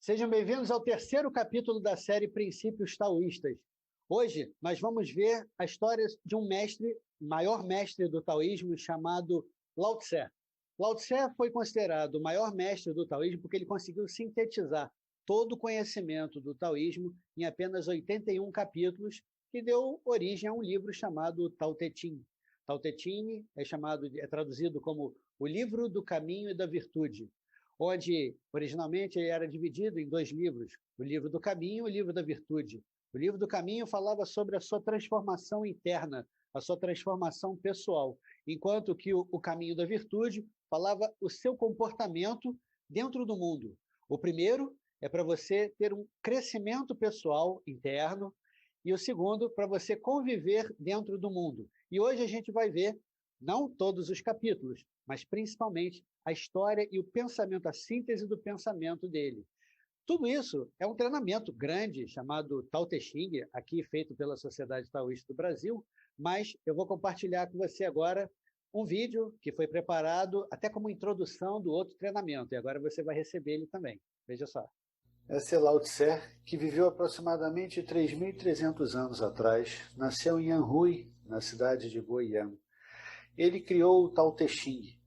Sejam bem-vindos ao terceiro capítulo da série Princípios Taoístas. Hoje, nós vamos ver a história de um mestre, maior mestre do taoísmo, chamado Lao Tse. Lao Tse foi considerado o maior mestre do taoísmo porque ele conseguiu sintetizar todo o conhecimento do taoísmo em apenas 81 capítulos, que deu origem a um livro chamado Tao Te Ching. Tao Te Ching é traduzido como o Livro do Caminho e da Virtude, onde, originalmente, ele era dividido em dois livros, o Livro do Caminho e o Livro da Virtude. O Livro do Caminho falava sobre a sua transformação interna, a sua transformação pessoal, enquanto que o Caminho da Virtude falava o seu comportamento dentro do mundo. O primeiro é para você ter um crescimento pessoal interno, e o segundo, para você conviver dentro do mundo. E hoje a gente vai ver, não todos os capítulos, mas principalmente a história e o pensamento, a síntese do pensamento dele. Tudo isso é um treinamento grande, chamado Tao Te Ching, aqui feito pela Sociedade Taoísta do Brasil, mas eu vou compartilhar com você agora um vídeo que foi preparado até como introdução do outro treinamento, e agora você vai receber ele também. Veja só. Esse é Lao Tse, que viveu aproximadamente 3.300 anos atrás, nasceu em Anhui, na cidade de Guoyang. Ele criou o Tao Te Ching,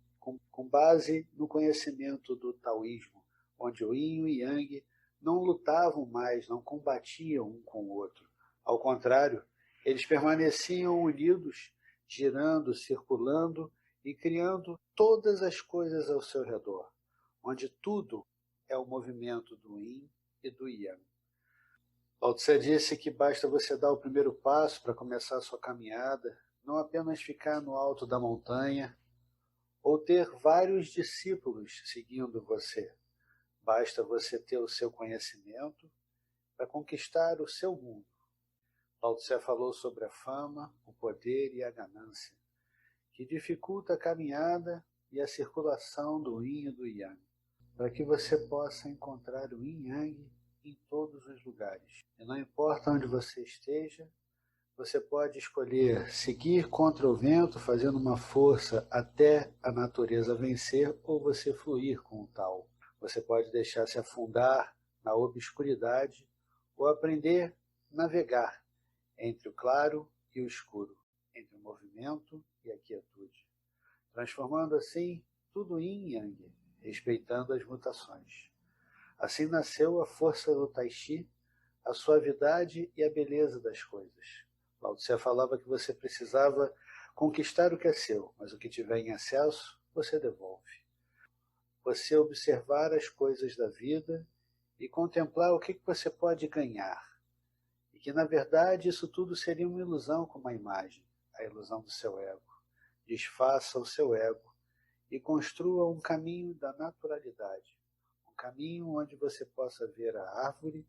com base no conhecimento do taoísmo, onde o yin e o yang não lutavam mais, não combatiam um com o outro. Ao contrário, eles permaneciam unidos, girando, circulando e criando todas as coisas ao seu redor, onde tudo é o movimento do yin e do yang. Lao Tse disse que basta você dar o primeiro passo para começar a sua caminhada, não apenas ficar no alto da montanha, ou ter vários discípulos seguindo você. Basta você ter o seu conhecimento para conquistar o seu mundo. Lao Tse falou sobre a fama, o poder e a ganância, que dificulta a caminhada e a circulação do yin e do yang, para que você possa encontrar o yin yang em todos os lugares. E não importa onde você esteja, você pode escolher seguir contra o vento, fazendo uma força até a natureza vencer, ou você fluir com o Tao. Você pode deixar se afundar na obscuridade ou aprender a navegar entre o claro e o escuro, entre o movimento e a quietude, transformando assim tudo em yang, respeitando as mutações. Assim nasceu a força do Tai Chi, a suavidade e a beleza das coisas. Lao Tse falava que você precisava conquistar o que é seu, mas o que tiver em excesso, você devolve. Você observar as coisas da vida e contemplar o que você pode ganhar. E que, na verdade, isso tudo seria uma ilusão com uma imagem, a ilusão do seu ego. Desfaça o seu ego e construa um caminho da naturalidade, um caminho onde você possa ver a árvore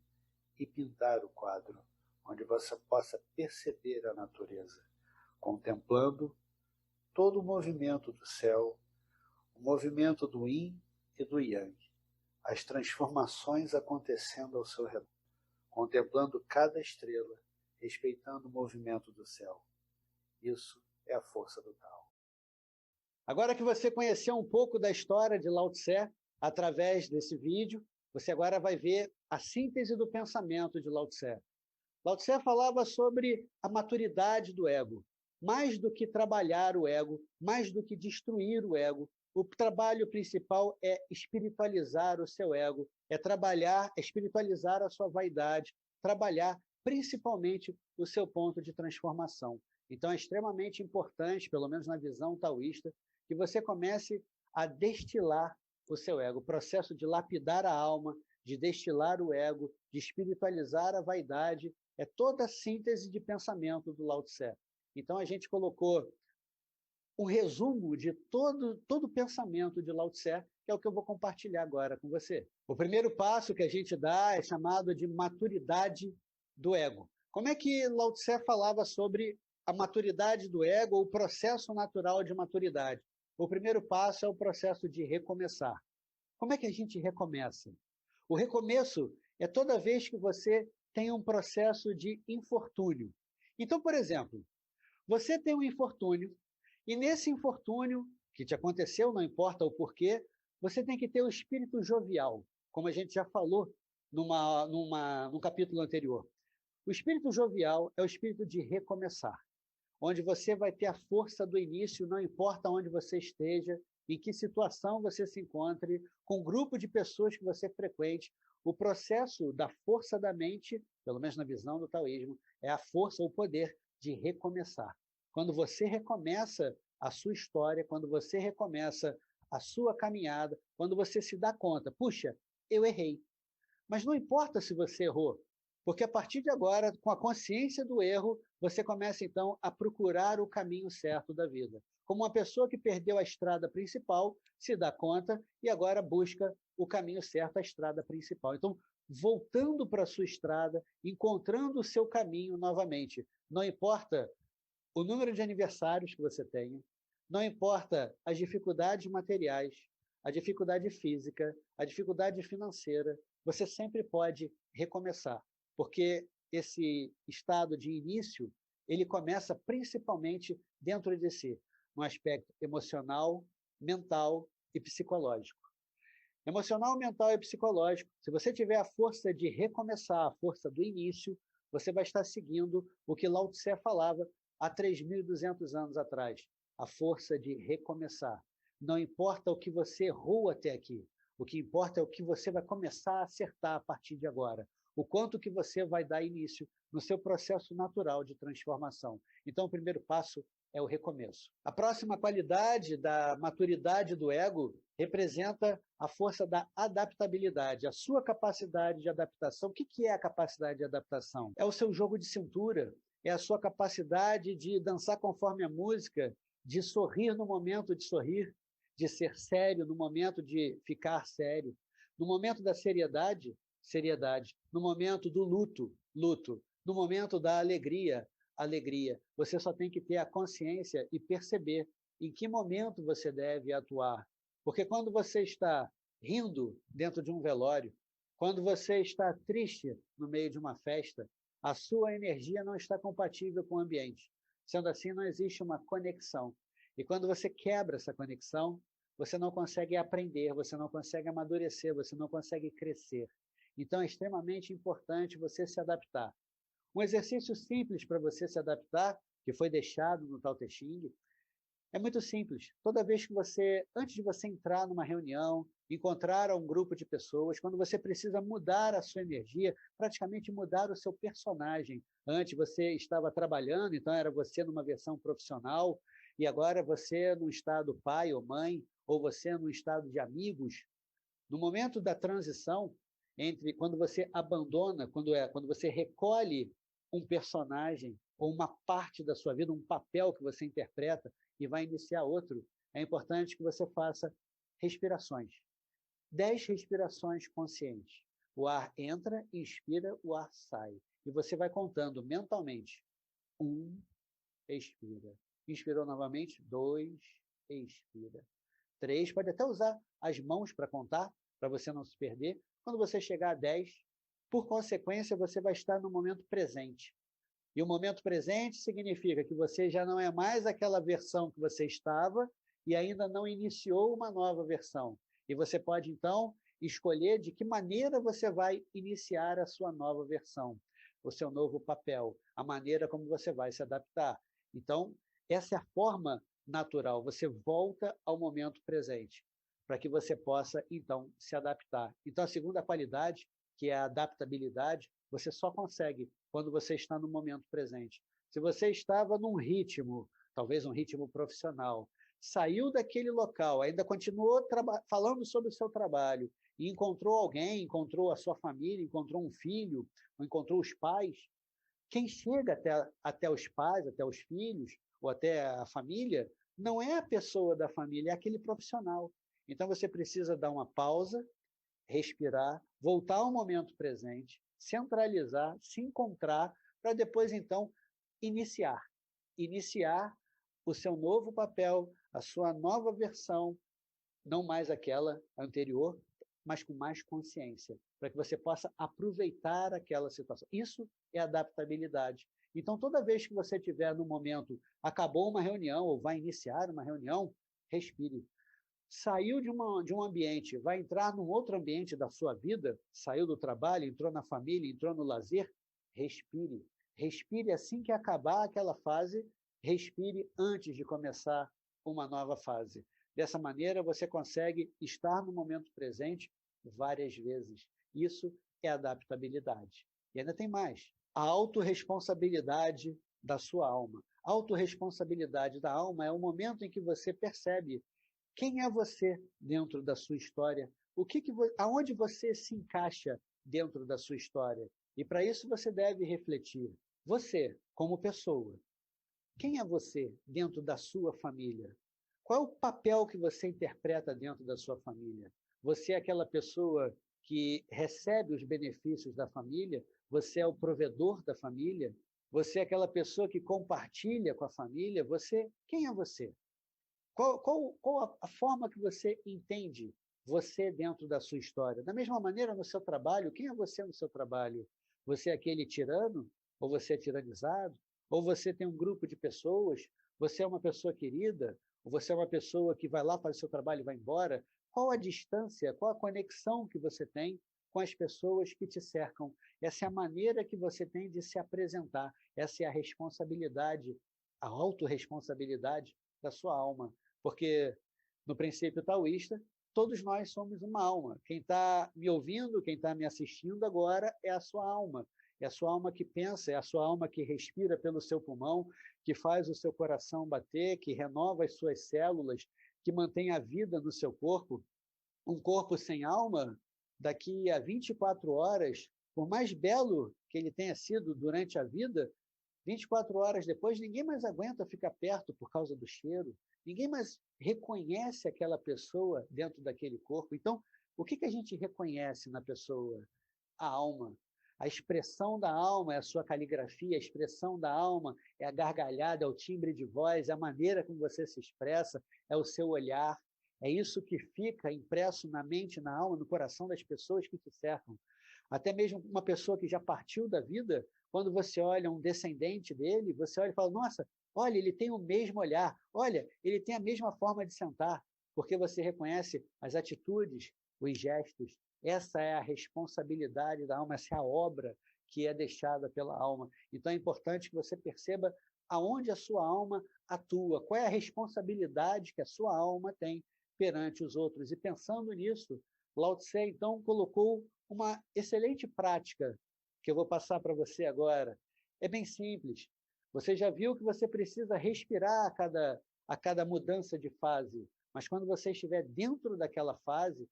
e pintar o quadro, onde você possa perceber a natureza, contemplando todo o movimento do céu, o movimento do yin e do yang, as transformações acontecendo ao seu redor, contemplando cada estrela, respeitando o movimento do céu. Isso é a força do Tao. Agora que você conheceu um pouco da história de Lao Tse, através desse vídeo, você agora vai ver a síntese do pensamento de Lao Tse. Lao Tse falava sobre a maturidade do ego. Mais do que trabalhar o ego, mais do que destruir o ego, o trabalho principal é espiritualizar o seu ego, é espiritualizar a sua vaidade, trabalhar principalmente o seu ponto de transformação. Então é extremamente importante, pelo menos na visão taoísta, que você comece a destilar o seu ego, o processo de lapidar a alma, de destilar o ego, de espiritualizar a vaidade, é toda a síntese de pensamento do Lao Tse. Então a gente colocou um resumo de todo o pensamento de Lao Tse, que é o que eu vou compartilhar agora com você. O primeiro passo que a gente dá é chamado de maturidade do ego. Como é que Lao Tse falava sobre a maturidade do ego, ou o processo natural de maturidade? O primeiro passo é o processo de recomeçar. Como é que a gente recomeça? O recomeço é toda vez que você tem um processo de infortúnio. Então, por exemplo, você tem um infortúnio, e nesse infortúnio que te aconteceu, não importa o porquê, você tem que ter o espírito jovial, como a gente já falou num capítulo anterior. O espírito jovial é o espírito de recomeçar, onde você vai ter a força do início, não importa onde você esteja, em que situação você se encontre, com o grupo de pessoas que você frequente. O processo da força da mente, pelo menos na visão do taoísmo, é a força, o poder de recomeçar. Quando você recomeça a sua história, quando você recomeça a sua caminhada, quando você se dá conta, puxa, eu errei. Mas não importa se você errou, porque a partir de agora, com a consciência do erro, você começa então a procurar o caminho certo da vida. Como uma pessoa que perdeu a estrada principal, se dá conta e agora busca o caminho certo, a estrada principal. Então, voltando para a sua estrada, encontrando o seu caminho novamente. Não importa o número de aniversários que você tenha, não importa as dificuldades materiais, a dificuldade física, a dificuldade financeira, você sempre pode recomeçar, porque esse estado de início, ele começa principalmente dentro de si, no aspecto emocional, mental e psicológico. Emocional, mental e psicológico, se você tiver a força de recomeçar, a força do início, você vai estar seguindo o que Lao Tse falava há 3.200 anos atrás, a força de recomeçar. Não importa o que você errou até aqui, o que importa é o que você vai começar a acertar a partir de agora, o quanto que você vai dar início no seu processo natural de transformação. Então, o primeiro passo é o recomeço. A próxima qualidade da maturidade do ego representa a força da adaptabilidade, a sua capacidade de adaptação. O que é a capacidade de adaptação? É o seu jogo de cintura, é a sua capacidade de dançar conforme a música, de sorrir no momento de sorrir, de ser sério no momento de ficar sério, no momento da seriedade, seriedade, no momento do luto, luto, no momento da alegria, alegria. Você só tem que ter a consciência e perceber em que momento você deve atuar. Porque quando você está rindo dentro de um velório, quando você está triste no meio de uma festa, a sua energia não está compatível com o ambiente. Sendo assim, não existe uma conexão. E quando você quebra essa conexão, você não consegue aprender, você não consegue amadurecer, você não consegue crescer. Então, é extremamente importante você se adaptar. Um exercício simples para você se adaptar, que foi deixado no Tao Te Ching, é muito simples. Toda vez que você, antes de você entrar numa reunião, encontrar um grupo de pessoas, quando você precisa mudar a sua energia, praticamente mudar o seu personagem. Antes você estava trabalhando, então era você numa versão profissional, e agora você no estado pai ou mãe, ou você no estado de amigos. No momento da transição, entre quando você abandona, quando você recolhe um personagem ou uma parte da sua vida, um papel que você interpreta e vai iniciar outro, é importante que você faça respirações. 10 respirações conscientes. O ar entra, inspira, o ar sai. E você vai contando mentalmente. 1, expira. Inspirou novamente. 2, expira. 3, pode até usar as mãos para contar, para você não se perder. Quando você chegar a 10, por consequência, você vai estar no momento presente. E o momento presente significa que você já não é mais aquela versão que você estava e ainda não iniciou uma nova versão. E você pode, então, escolher de que maneira você vai iniciar a sua nova versão, o seu novo papel, a maneira como você vai se adaptar. Então, essa é a forma natural. Você volta ao momento presente, para que você possa, então, se adaptar. Então, a segunda qualidade, que é a adaptabilidade, você só consegue quando você está no momento presente. Se você estava num ritmo, talvez um ritmo profissional, saiu daquele local, ainda continuou falando sobre o seu trabalho, e encontrou alguém, encontrou a sua família, encontrou um filho, ou encontrou os pais, quem chega até os pais, até os filhos, ou até a família, não é a pessoa da família, é aquele profissional. Então você precisa dar uma pausa, respirar, voltar ao momento presente, centralizar, se encontrar, para depois, então, iniciar o seu novo papel, a sua nova versão, não mais aquela anterior, mas com mais consciência, para que você possa aproveitar aquela situação. Isso é adaptabilidade. Então, toda vez que você estiver no momento, acabou uma reunião ou vai iniciar uma reunião, respire. saiu de um ambiente, vai entrar num outro ambiente da sua vida, saiu do trabalho, entrou na família, entrou no lazer, respire. Respire assim que acabar aquela fase, respire antes de começar uma nova fase. Dessa maneira, você consegue estar no momento presente várias vezes. Isso é adaptabilidade. E ainda tem mais. A autorresponsabilidade da sua alma. A autorresponsabilidade da alma é o momento em que você percebe quem é você dentro da sua história, aonde você se encaixa dentro da sua história. E para isso você deve refletir. Você, como pessoa, quem é você dentro da sua família? Qual é o papel que você interpreta dentro da sua família? Você é aquela pessoa que recebe os benefícios da família? Você é o provedor da família? Você é aquela pessoa que compartilha com a família? Quem é você? Qual a forma que você entende você dentro da sua história? Da mesma maneira, no seu trabalho, quem é você no seu trabalho? Você é aquele tirano? Ou você é tiranizado? Ou você tem um grupo de pessoas? Você é uma pessoa querida? Ou você é uma pessoa que vai lá, faz o seu trabalho e vai embora? Qual a distância, qual a conexão que você tem com as pessoas que te cercam? Essa é a maneira que você tem de se apresentar. Essa é a responsabilidade, a autorresponsabilidade da sua alma. Porque, no princípio taoísta, todos nós somos uma alma. Quem está me ouvindo, quem está me assistindo agora é a sua alma. É a sua alma que pensa, é a sua alma que respira pelo seu pulmão, que faz o seu coração bater, que renova as suas células, que mantém a vida no seu corpo. Um corpo sem alma, daqui a 24 horas, por mais belo que ele tenha sido durante a vida, 24 horas depois, ninguém mais aguenta ficar perto por causa do cheiro, ninguém mais reconhece aquela pessoa dentro daquele corpo. Então, o que a gente reconhece na pessoa? A alma. A expressão da alma é a sua caligrafia, a expressão da alma é a gargalhada, é o timbre de voz, é a maneira como você se expressa, é o seu olhar. É isso que fica impresso na mente, na alma, no coração das pessoas que te cercam. Até mesmo uma pessoa que já partiu da vida, quando você olha um descendente dele, você olha e fala, nossa, olha, ele tem o mesmo olhar, olha, ele tem a mesma forma de sentar, porque você reconhece as atitudes, os gestos. Essa é a responsabilidade da alma, essa é a obra que é deixada pela alma. Então é importante que você perceba aonde a sua alma atua, qual é a responsabilidade que a sua alma tem perante os outros. E pensando nisso, Lao Tse, então, colocou uma excelente prática que eu vou passar para você agora. É bem simples. Você já viu que você precisa respirar a cada mudança de fase, mas quando você estiver dentro daquela fase,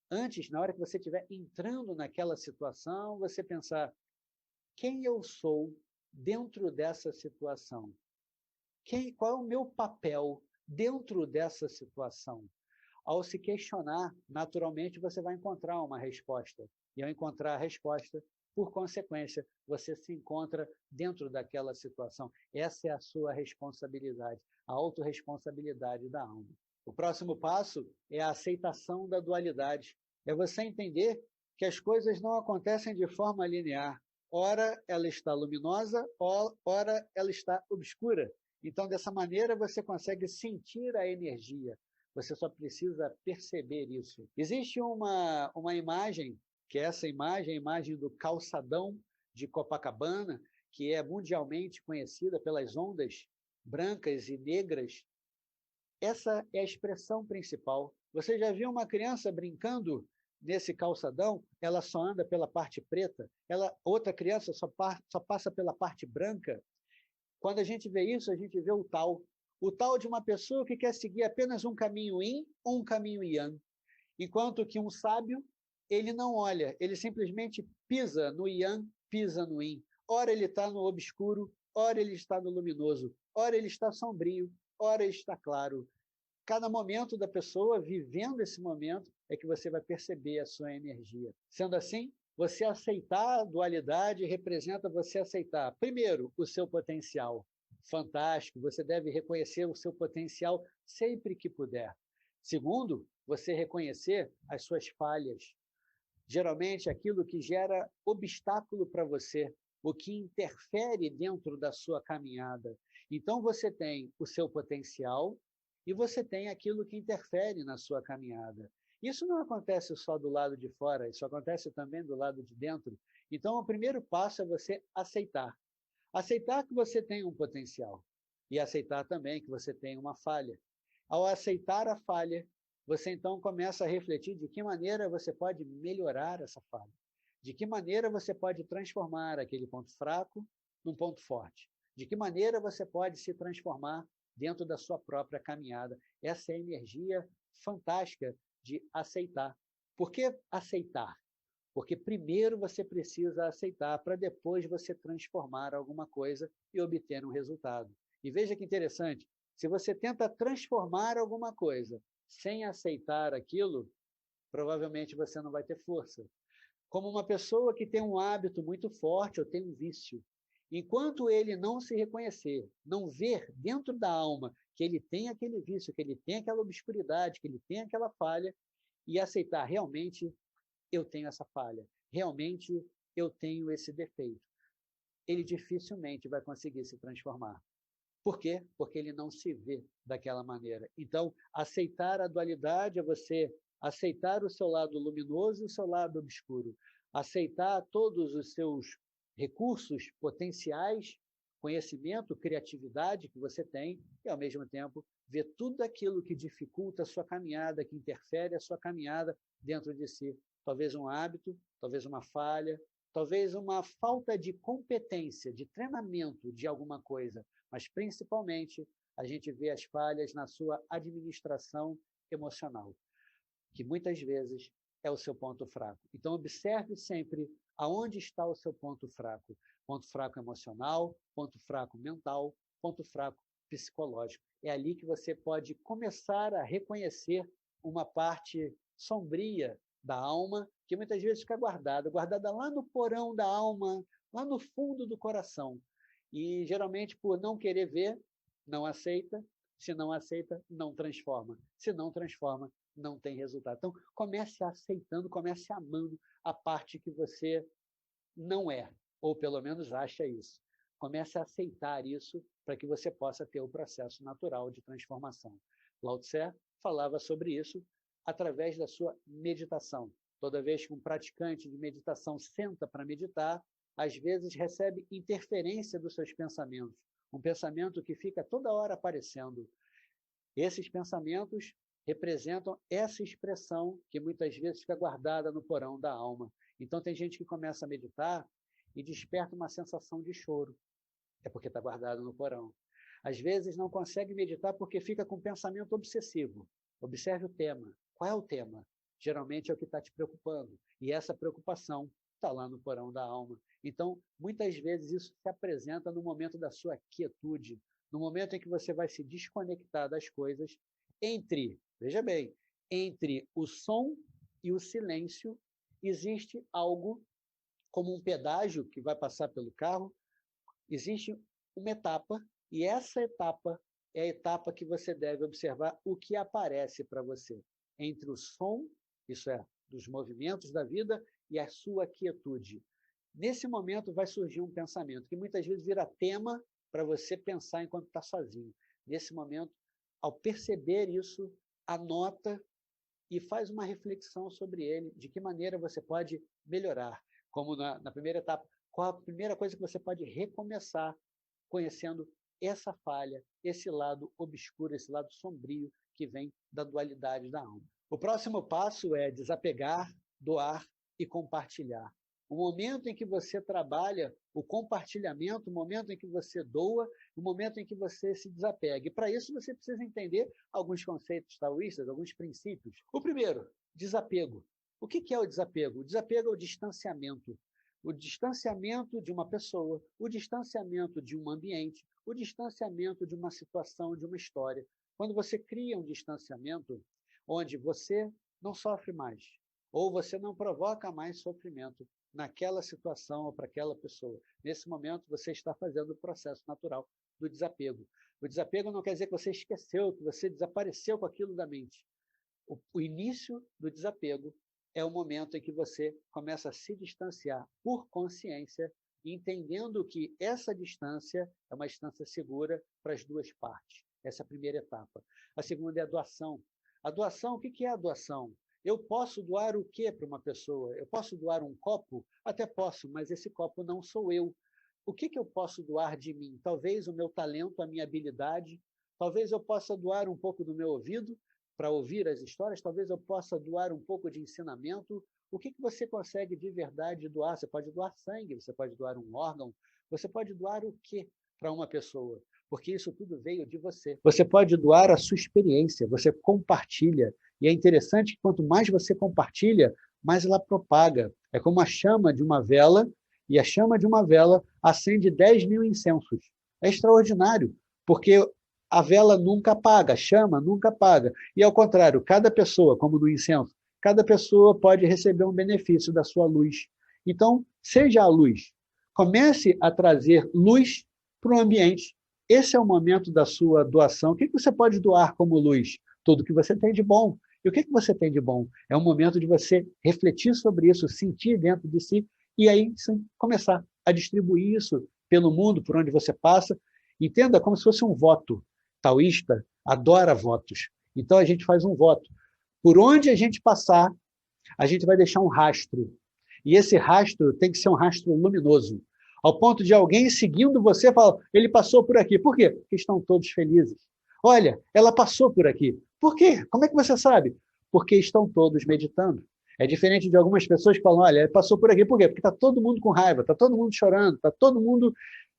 antes, na hora que você estiver entrando naquela situação, você pensar, quem eu sou dentro dessa situação? Qual é o meu papel dentro dessa situação? Ao se questionar, naturalmente você vai encontrar uma resposta. E ao encontrar a resposta, por consequência, você se encontra dentro daquela situação. Essa é a sua responsabilidade, a autorresponsabilidade da alma. O próximo passo é a aceitação da dualidade. É você entender que as coisas não acontecem de forma linear. Ora ela está luminosa, ora ela está obscura. Então, dessa maneira, você consegue sentir a energia. Você só precisa perceber isso. Existe uma imagem, que é essa imagem, a imagem do calçadão de Copacabana, que é mundialmente conhecida pelas ondas brancas e negras. Essa é a expressão principal. Você já viu uma criança brincando nesse calçadão? Ela só anda pela parte preta, outra criança só passa pela parte branca. Quando a gente vê isso, a gente vê o tal de uma pessoa que quer seguir apenas um caminho yin ou um caminho yang. Enquanto que um sábio, ele não olha, ele simplesmente pisa no yang, pisa no yin. Ora ele está no obscuro, ora ele está no luminoso, ora ele está sombrio, ora ele está claro. Cada momento da pessoa, vivendo esse momento, é que você vai perceber a sua energia. Sendo assim, você aceitar a dualidade representa você aceitar, primeiro, o seu potencial. Fantástico, você deve reconhecer o seu potencial sempre que puder. Segundo, você reconhecer as suas falhas. Geralmente, aquilo que gera obstáculo para você, o que interfere dentro da sua caminhada. Então, você tem o seu potencial e você tem aquilo que interfere na sua caminhada. Isso não acontece só do lado de fora, isso acontece também do lado de dentro. Então, o primeiro passo é você aceitar. Aceitar que você tem um potencial e aceitar também que você tem uma falha. Ao aceitar a falha, você então começa a refletir de que maneira você pode melhorar essa falha. De que maneira você pode transformar aquele ponto fraco num ponto forte. De que maneira você pode se transformar dentro da sua própria caminhada. Essa é a energia fantástica de aceitar. Por que aceitar? Porque primeiro você precisa aceitar para depois você transformar alguma coisa e obter um resultado. E veja que interessante, se você tenta transformar alguma coisa sem aceitar aquilo, provavelmente você não vai ter força. Como uma pessoa que tem um hábito muito forte ou tem um vício. Enquanto ele não se reconhecer, não ver dentro da alma que ele tem aquele vício, que ele tem aquela obscuridade, que ele tem aquela falha, e aceitar realmente eu tenho essa falha, realmente eu tenho esse defeito, ele dificilmente vai conseguir se transformar. Por quê? Porque ele não se vê daquela maneira. Então, aceitar a dualidade é você aceitar o seu lado luminoso e o seu lado obscuro. Aceitar todos os seus recursos potenciais, conhecimento, criatividade que você tem e, ao mesmo tempo, ver tudo aquilo que dificulta a sua caminhada, que interfere a sua caminhada dentro de si. Talvez um hábito, talvez uma falha, talvez uma falta de competência, de treinamento de alguma coisa, mas principalmente a gente vê as falhas na sua administração emocional, que muitas vezes é o seu ponto fraco. Então, observe sempre aonde está o seu ponto fraco. Ponto fraco emocional, ponto fraco mental, ponto fraco psicológico. É ali que você pode começar a reconhecer uma parte sombria da alma, que muitas vezes fica guardada lá no porão da alma, lá no fundo do coração. E, geralmente, por não querer ver, não aceita. Se não aceita, não transforma. Se não transforma, não tem resultado. Então, comece aceitando, comece amando a parte que você não é, ou pelo menos acha isso. Comece a aceitar isso para que você possa ter o processo natural de transformação. Lao Tse falava sobre isso através da sua meditação. Toda vez que um praticante de meditação senta para meditar, às vezes recebe interferência dos seus pensamentos, um pensamento que fica toda hora aparecendo. Esses pensamentos representam essa expressão que muitas vezes fica guardada no porão da alma. Então, tem gente que começa a meditar e desperta uma sensação de choro. É porque está guardado no porão. Às vezes, não consegue meditar porque fica com um pensamento obsessivo. Observe o tema. Qual é o tema? Geralmente é o que está te preocupando. E essa preocupação está lá no porão da alma. Então, muitas vezes, isso se apresenta no momento da sua quietude, no momento em que você vai se desconectar das coisas, veja bem, entre o som e o silêncio, existe algo como um pedágio que vai passar pelo carro, existe uma etapa, e essa etapa é a etapa que você deve observar o que aparece para você. Entre o som, isso é, dos movimentos da vida, e a sua quietude. Nesse momento vai surgir um pensamento, que muitas vezes vira tema para você pensar enquanto está sozinho. Nesse momento, ao perceber isso, anota e faz uma reflexão sobre ele, de que maneira você pode melhorar. Como na primeira etapa, qual a primeira coisa que você pode recomeçar conhecendo essa falha, esse lado obscuro, esse lado sombrio que vem da dualidade da alma. O próximo passo é desapegar, doar e compartilhar. O momento em que você trabalha o compartilhamento, o momento em que você doa, o momento em que você se desapega. E para isso você precisa entender alguns conceitos taoístas, alguns princípios. O primeiro, desapego. O que é o desapego? O desapego é o distanciamento. O distanciamento de uma pessoa, o distanciamento de um ambiente, o distanciamento de uma situação, de uma história. Quando você cria um distanciamento onde você não sofre mais, ou você não provoca mais sofrimento naquela situação ou para aquela pessoa. Nesse momento, você está fazendo o processo natural do desapego. O desapego não quer dizer que você esqueceu, que você desapareceu com aquilo da mente. O início do desapego é o momento em que você começa a se distanciar por consciência, entendendo que essa distância é uma distância segura para as duas partes. Essa é a primeira etapa. A segunda é a doação. A doação, o que é a doação? Eu posso doar o quê para uma pessoa? Eu posso doar um copo? Até posso, mas esse copo não sou eu. O que eu posso doar de mim? Talvez o meu talento, a minha habilidade. Talvez eu possa doar um pouco do meu ouvido para ouvir as histórias. Talvez eu possa doar um pouco de ensinamento. O que você consegue de verdade doar? Você pode doar sangue, você pode doar um órgão. Você pode doar o quê para uma pessoa? Porque isso tudo veio de você. Você pode doar a sua experiência, você compartilha. E é interessante que quanto mais você compartilha, mais ela propaga. É como a chama de uma vela, e a chama de uma vela acende 10.000 incensos. É extraordinário, porque a vela nunca apaga, a chama nunca apaga. E ao contrário, cada pessoa, como no incenso, cada pessoa pode receber um benefício da sua luz. Então, seja a luz. Comece a trazer luz para o ambiente. Esse é o momento da sua doação. O que você pode doar como luz? Tudo que você tem de bom. E o que você tem de bom? É um momento de você refletir sobre isso, sentir dentro de si, e aí sim, começar a distribuir isso pelo mundo, por onde você passa. Entenda como se fosse um voto. Taoísta adora votos. Então a gente faz um voto. Por onde a gente passar, a gente vai deixar um rastro. E esse rastro tem que ser um rastro luminoso. Ao ponto de alguém seguindo você falar, ele passou por aqui. Por quê? Porque estão todos felizes. Olha, ela passou por aqui. Por quê? Como é que você sabe? Porque estão todos meditando. É diferente de algumas pessoas que falam, olha, ele passou por aqui. Por quê? Porque está todo mundo com raiva, está todo mundo chorando, está todo mundo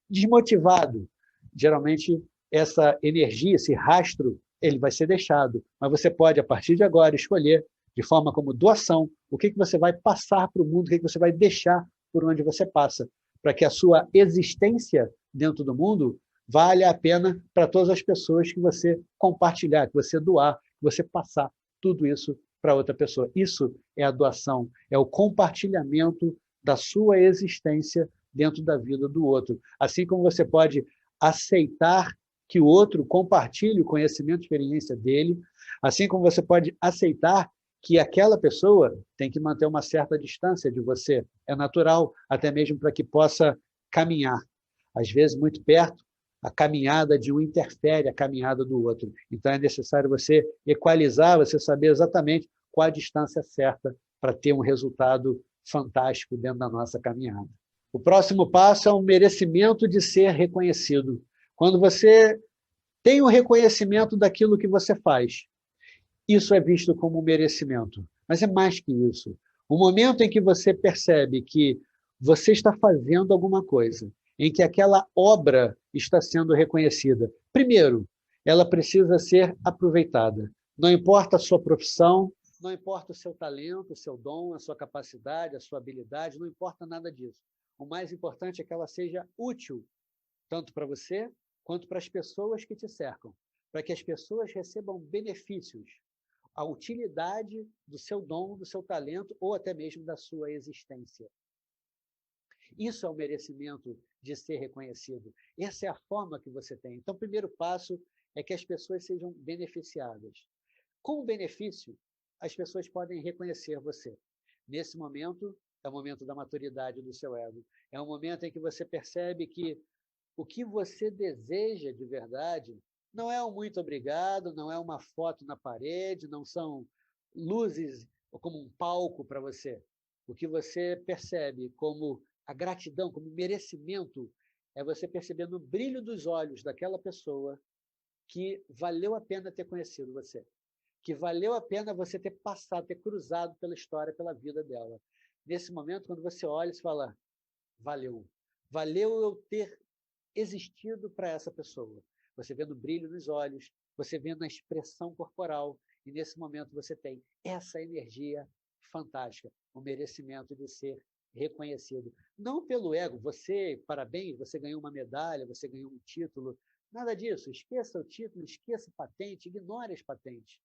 desmotivado. Geralmente, essa energia, esse rastro, ele vai ser deixado. Mas você pode, a partir de agora, escolher, de forma como doação, o que você vai passar para o mundo, o que você vai deixar por onde você passa, para que a sua existência dentro do mundo valha a pena para todas as pessoas que você compartilhar, que você doar, que você passar tudo isso para outra pessoa. Isso é a doação, é o compartilhamento da sua existência dentro da vida do outro. Assim como você pode aceitar que o outro compartilhe o conhecimento e experiência dele, assim como você pode aceitar que aquela pessoa tem que manter uma certa distância de você. É natural, até mesmo para que possa caminhar. Às vezes, muito perto, a caminhada de um interfere a caminhada do outro. Então, é necessário você equalizar, você saber exatamente qual a distância certa para ter um resultado fantástico dentro da nossa caminhada. O próximo passo é o merecimento de ser reconhecido. Quando você tem o reconhecimento daquilo que você faz, isso é visto como um merecimento. Mas é mais que isso. O momento em que você percebe que você está fazendo alguma coisa, em que aquela obra está sendo reconhecida. Primeiro, ela precisa ser aproveitada. Não importa a sua profissão, não importa o seu talento, o seu dom, a sua capacidade, a sua habilidade, não importa nada disso. O mais importante é que ela seja útil, tanto para você quanto para as pessoas que te cercam, para que as pessoas recebam benefícios, a utilidade do seu dom, do seu talento ou até mesmo da sua existência. Isso é o merecimento de ser reconhecido. Essa é a forma que você tem. Então, o primeiro passo é que as pessoas sejam beneficiadas. Com o benefício, as pessoas podem reconhecer você. Nesse momento, é o momento da maturidade do seu ego. É um momento em que você percebe que o que você deseja de verdade não é um muito obrigado, não é uma foto na parede, não são luzes como um palco para você. O que você percebe como a gratidão, como merecimento, é você perceber no brilho dos olhos daquela pessoa que valeu a pena ter conhecido você, que valeu a pena você ter passado, ter cruzado pela história, pela vida dela. Nesse momento, quando você olha, você fala, valeu. Valeu eu ter existido para essa pessoa. Você vê no brilho nos olhos, você vê na expressão corporal, e nesse momento você tem essa energia fantástica, o merecimento de ser reconhecido. Não pelo ego, você, parabéns, você ganhou uma medalha, você ganhou um título, nada disso. Esqueça o título, esqueça a patente, ignore as patentes.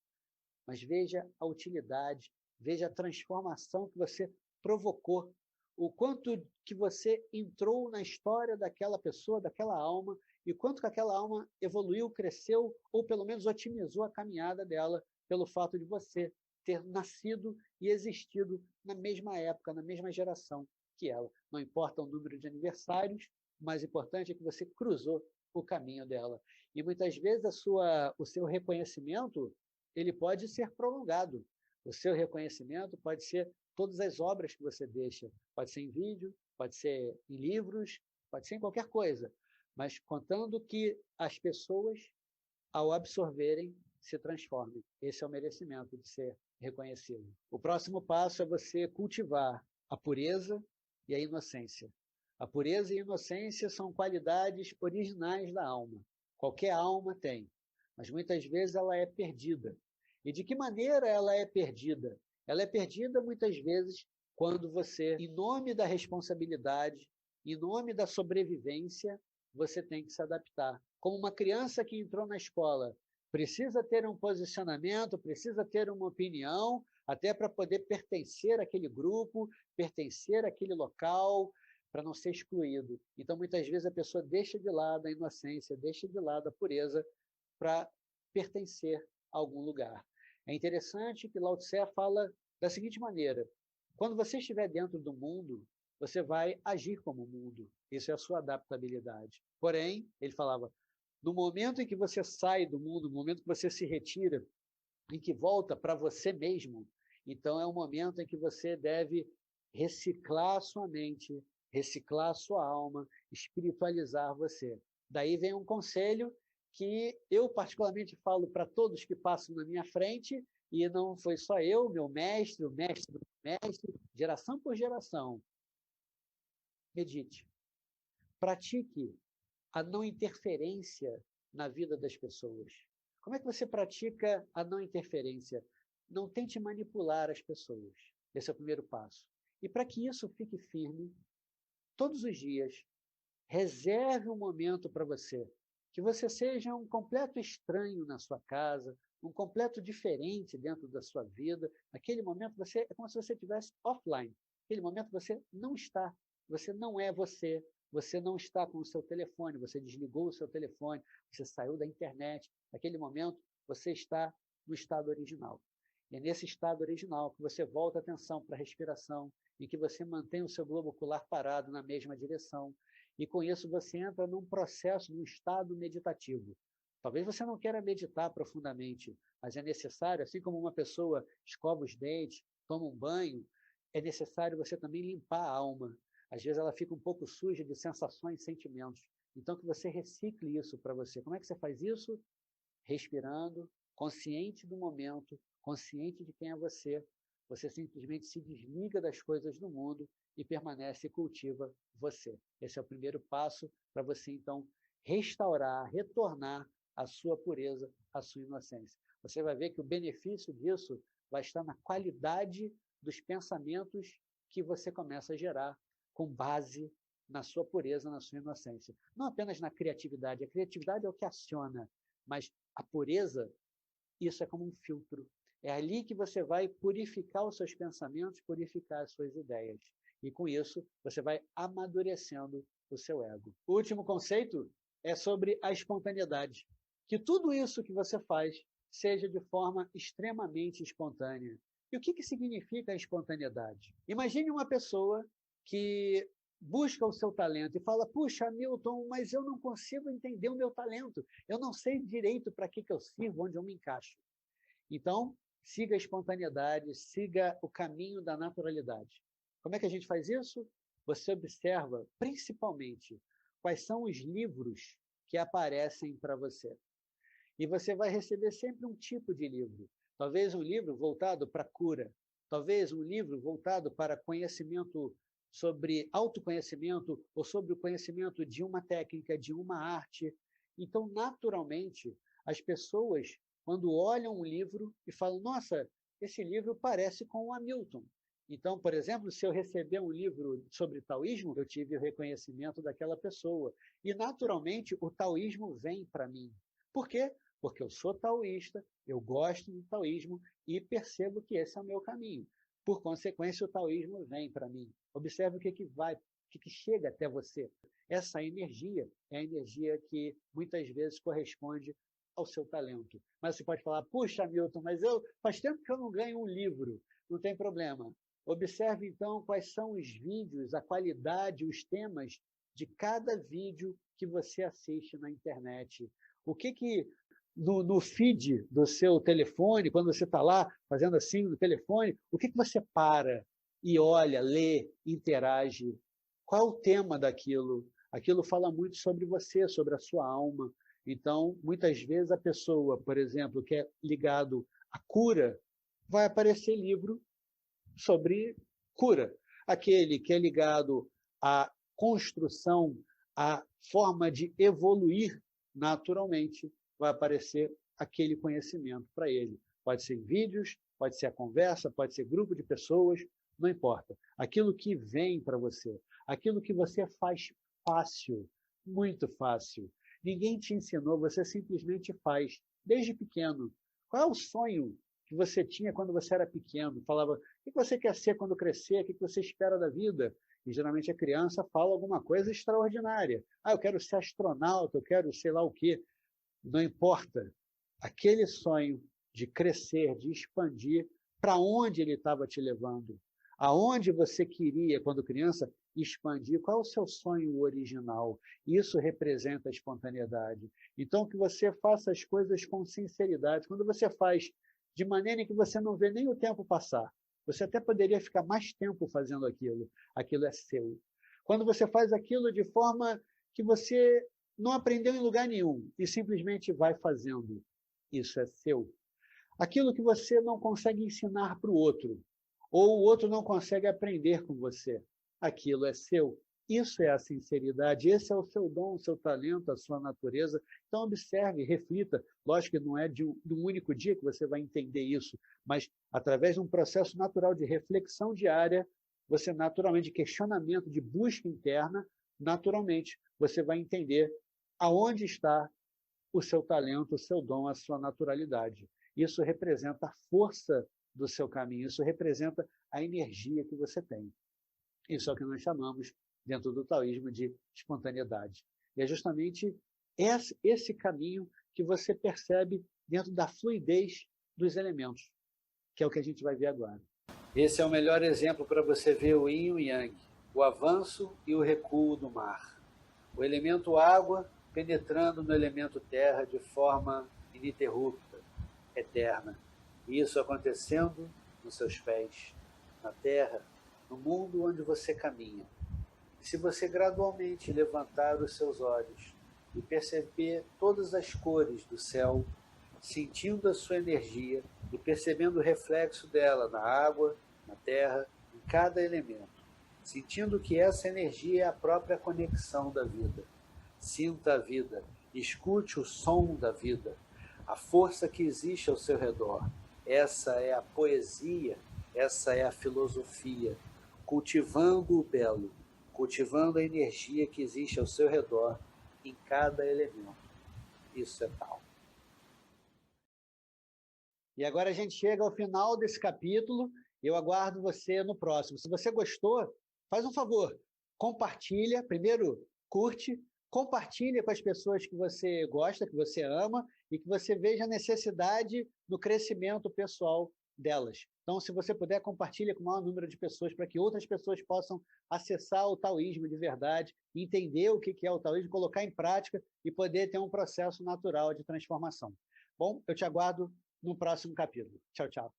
Mas veja a utilidade, veja a transformação que você provocou, o quanto que você entrou na história daquela pessoa, daquela alma, e quanto que aquela alma evoluiu, cresceu, ou pelo menos otimizou a caminhada dela, pelo fato de você ter nascido e existido na mesma época, na mesma geração que ela. Não importa o número de aniversários, o mais importante é que você cruzou o caminho dela. E muitas vezes o seu reconhecimento ele pode ser prolongado. O seu reconhecimento pode ser todas as obras que você deixa. Pode ser em vídeo, pode ser em livros, pode ser em qualquer coisa. Mas contando que as pessoas, ao absorverem, se transformem. Esse é o merecimento de ser reconhecido. O próximo passo é você cultivar a pureza e a inocência. A pureza e a inocência são qualidades originais da alma. Qualquer alma tem, mas muitas vezes ela é perdida. E de que maneira ela é perdida? Ela é perdida muitas vezes quando você, em nome da responsabilidade, em nome da sobrevivência, você tem que se adaptar. Como uma criança que entrou na escola, precisa ter um posicionamento, precisa ter uma opinião, até para poder pertencer àquele grupo, pertencer àquele local, para não ser excluído. Então, muitas vezes, a pessoa deixa de lado a inocência, deixa de lado a pureza para pertencer a algum lugar. É interessante que Lao Tse fala da seguinte maneira: quando você estiver dentro do mundo, você vai agir como o mundo. Isso é a sua adaptabilidade. Porém, ele falava, no momento em que você sai do mundo, no momento que você se retira, em que volta para você mesmo, então é o momento em que você deve reciclar a sua mente, reciclar a sua alma, espiritualizar você. Daí vem um conselho que eu particularmente falo para todos que passam na minha frente, e não foi só eu, meu mestre, o mestre do mestre, geração por geração. Medite. Pratique a não interferência na vida das pessoas. Como é que você pratica a não interferência? Não tente manipular as pessoas. Esse é o primeiro passo. E para que isso fique firme, todos os dias, reserve um momento para você. Que você seja um completo estranho na sua casa, um completo diferente dentro da sua vida. Naquele momento, você é como se você estivesse offline. Naquele momento, você não está. Você não é você. Você não está com o seu telefone. Você desligou o seu telefone. Você saiu da internet. Naquele momento, você está no estado original. E é nesse estado original que você volta a atenção para a respiração e que você mantém o seu globo ocular parado na mesma direção. E com isso você entra num processo, num estado meditativo. Talvez você não queira meditar profundamente, mas é necessário, assim como uma pessoa escova os dentes, toma um banho, é necessário você também limpar a alma. Às vezes ela fica um pouco suja de sensações e sentimentos. Então que você recicle isso para você. Como é que você faz isso? Respirando, consciente do momento, consciente de quem é você. Você simplesmente se desliga das coisas do mundo e permanece e cultiva você. Esse é o primeiro passo para você, então, restaurar, retornar a sua pureza, a sua inocência. Você vai ver que o benefício disso vai estar na qualidade dos pensamentos que você começa a gerar com base na sua pureza, na sua inocência. Não apenas na criatividade. A criatividade é o que aciona, mas a pureza, isso é como um filtro. É ali que você vai purificar os seus pensamentos, purificar as suas ideias. E com isso, você vai amadurecendo o seu ego. O último conceito é sobre a espontaneidade. Que tudo isso que você faz seja de forma extremamente espontânea. E o que significa a espontaneidade? Imagine uma pessoa que busca o seu talento e fala, puxa, Milton, mas eu não consigo entender o meu talento. Eu não sei direito para que eu sirvo, onde eu me encaixo. Então, siga a espontaneidade, siga o caminho da naturalidade. Como é que a gente faz isso? Você observa, principalmente, quais são os livros que aparecem para você. E você vai receber sempre um tipo de livro. Talvez um livro voltado para cura. Talvez um livro voltado para conhecimento sobre autoconhecimento ou sobre o conhecimento de uma técnica, de uma arte. Então, naturalmente, as pessoas, quando olham um livro e falam, nossa, esse livro parece com o Hamilton. Então, por exemplo, se eu receber um livro sobre taoísmo, eu tive o reconhecimento daquela pessoa. E, naturalmente, o taoísmo vem para mim. Por quê? Porque eu sou taoísta, eu gosto do taoísmo e percebo que esse é o meu caminho. Por consequência, o taoísmo vem para mim. Observe o que vai, o que chega até você. Essa energia é a energia que muitas vezes corresponde ao seu talento. Mas você pode falar, puxa, Milton, mas faz tempo que eu não ganho um livro. Não tem problema. Observe, então, quais são os vídeos, a qualidade, os temas de cada vídeo que você assiste na internet. O que no feed do seu telefone, quando você está lá fazendo assim no telefone, o que você para e olha, lê, interage? Qual o tema daquilo? Aquilo fala muito sobre você, sobre a sua alma. Então, muitas vezes a pessoa, por exemplo, que é ligado à cura, vai aparecer livro sobre cura. Aquele que é ligado à construção, à forma de evoluir naturalmente, vai aparecer aquele conhecimento para ele. Pode ser em vídeos, pode ser a conversa, pode ser grupo de pessoas, não importa. Aquilo que vem para você, aquilo que você faz fácil, muito fácil. Ninguém te ensinou, você simplesmente faz, desde pequeno. Qual é o sonho que você tinha quando você era pequeno? Falava, o que você quer ser quando crescer? O que você espera da vida? E geralmente a criança fala alguma coisa extraordinária. Ah, eu quero ser astronauta, eu quero sei lá o quê. Não importa. Aquele sonho de crescer, de expandir, para onde ele estava te levando? Aonde você queria, quando criança, expandir? Qual é o seu sonho original? Isso representa a espontaneidade. Então, que você faça as coisas com sinceridade. Quando você faz de maneira em que você não vê nem o tempo passar, você até poderia ficar mais tempo fazendo aquilo. Aquilo é seu. Quando você faz aquilo de forma que você não aprendeu em lugar nenhum e simplesmente vai fazendo, isso é seu. Aquilo que você não consegue ensinar para o outro, ou o outro não consegue aprender com você, aquilo é seu. Isso é a sinceridade, esse é o seu dom, o seu talento, a sua natureza. Então, observe, reflita. Lógico que não é de um único dia que você vai entender isso, mas através de um processo natural de reflexão diária, você naturalmente, de questionamento, de busca interna, naturalmente, você vai entender aonde está o seu talento, o seu dom, a sua naturalidade. Isso representa a força do seu caminho, isso representa a energia que você tem. Isso é o que nós chamamos, dentro do taoísmo, de espontaneidade. E é justamente esse caminho que você percebe dentro da fluidez dos elementos, que é o que a gente vai ver agora. Esse é o melhor exemplo para você ver o yin e o yang, o avanço e o recuo do mar. O elemento água penetrando no elemento terra de forma ininterrupta, eterna. E isso acontecendo nos seus pés, na terra, no mundo onde você caminha. E se você gradualmente levantar os seus olhos e perceber todas as cores do céu, sentindo a sua energia e percebendo o reflexo dela na água, na terra, em cada elemento, sentindo que essa energia é a própria conexão da vida. Sinta a vida, escute o som da vida, a força que existe ao seu redor. Essa é a poesia, essa é a filosofia, cultivando o belo, cultivando a energia que existe ao seu redor em cada elemento. Isso é tal. E agora a gente chega ao final desse capítulo. Eu aguardo você no próximo. Se você gostou, faz um favor, compartilha, primeiro curte, compartilha com as pessoas que você gosta, que você ama e que você veja a necessidade no crescimento pessoal delas. Então, se você puder, compartilha com o maior número de pessoas para que outras pessoas possam acessar o taoísmo de verdade, entender o que é o taoísmo, colocar em prática e poder ter um processo natural de transformação. Bom, eu te aguardo no próximo capítulo. Tchau, tchau.